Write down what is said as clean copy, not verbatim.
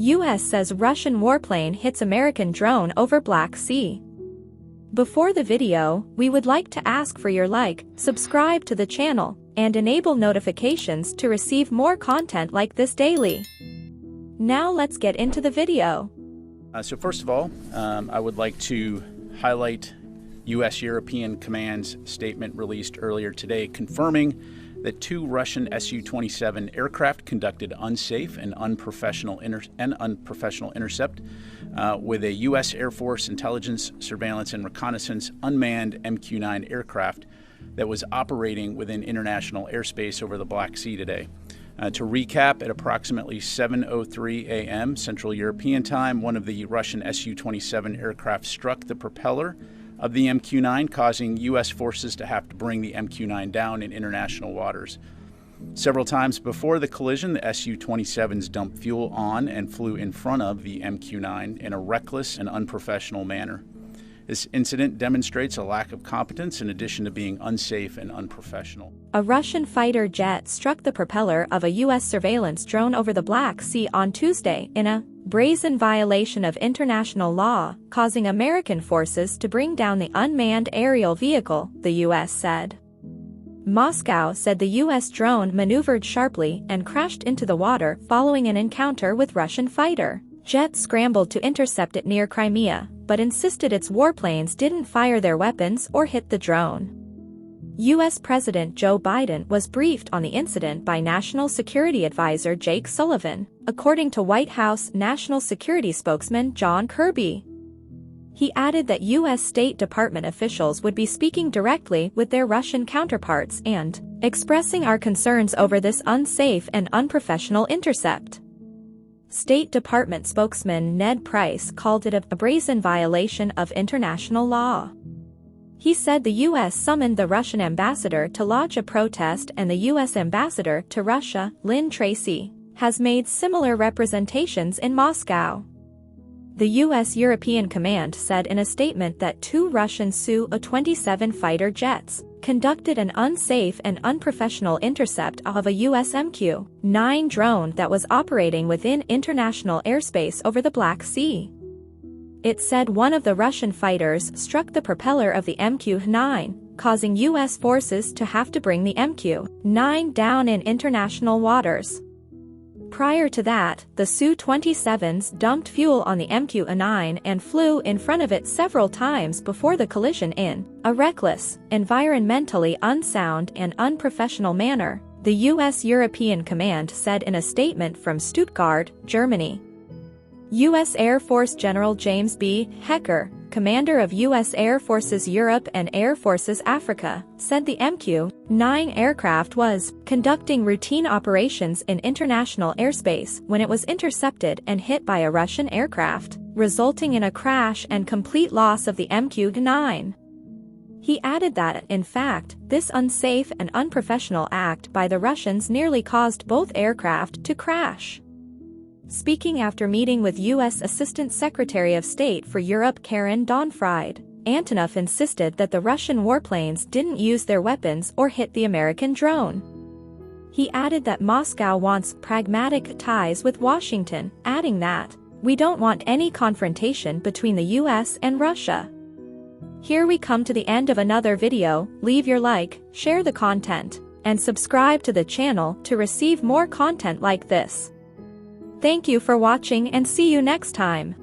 U.S. says Russian warplane hits American drone over Black Sea. Before the video, we would like to ask for your like, subscribe to the channel, and enable notifications to receive more content like this daily. Now let's get into the video. So first of all, I would like to highlight U.S. European Command's statement released earlier today confirming that 2 Russian Su-27 aircraft conducted unsafe and unprofessional intercept with a U.S. Air Force intelligence, surveillance, and reconnaissance unmanned MQ-9 aircraft that was operating within international airspace over the Black Sea today. To recap, at approximately 7:03 a.m. Central European Time, one of the Russian Su-27 aircraft struck the propeller of the MQ-9, causing U.S. forces to have to bring the MQ-9 down in international waters. Several times before the collision, the Su-27s dumped fuel on and flew in front of the MQ-9 in a reckless and unprofessional manner. This incident demonstrates a lack of competence in addition to being unsafe and unprofessional. A Russian fighter jet struck the propeller of a U.S. surveillance drone over the Black Sea on Tuesday in a brazen violation of international law, causing American forces to bring down the unmanned aerial vehicle, the U.S. said. Moscow said the U.S. drone maneuvered sharply and crashed into the water following an encounter with Russian fighter jets scrambled to intercept it near Crimea, but insisted its warplanes didn't fire their weapons or hit the drone. U.S. President Joe Biden was briefed on the incident by National Security Advisor Jake Sullivan, according to White House National Security spokesman John Kirby. He added that U.S. State Department officials would be speaking directly with their Russian counterparts and expressing our concerns over this unsafe and unprofessional intercept. State Department spokesman Ned Price called it a brazen violation of international law. He said the U.S. summoned the Russian ambassador to lodge a protest, and the U.S. ambassador to Russia, Lynn Tracy, has made similar representations in Moscow. The U.S. European Command said in a statement that 2 Russian Su-27 fighter jets conducted an unsafe and unprofessional intercept of a U.S. MQ-9 drone that was operating within international airspace over the Black Sea. It said one of the Russian fighters struck the propeller of the MQ-9, causing U.S. forces to have to bring the MQ-9 down in international waters. Prior to that, the Su-27s dumped fuel on the MQ-9 and flew in front of it several times before the collision in a reckless, environmentally unsound and unprofessional manner, the U.S. European Command said in a statement from Stuttgart, Germany. U.S. Air Force General James B. Hecker, commander of U.S. Air Forces Europe and Air Forces Africa, said the MQ-9 aircraft was conducting routine operations in international airspace when it was intercepted and hit by a Russian aircraft, resulting in a crash and complete loss of the MQ-9. He added that, in fact, this unsafe and unprofessional act by the Russians nearly caused both aircraft to crash. Speaking after meeting with U.S. Assistant Secretary of State for Europe Karen Donfried, Antonov insisted that the Russian warplanes didn't use their weapons or hit the American drone. He added that Moscow wants pragmatic ties with Washington, adding that, "We don't want any confrontation between the U.S. and Russia." Here we come to the end of another video. Leave your like, share the content, and subscribe to the channel to receive more content like this. Thank you for watching and see you next time.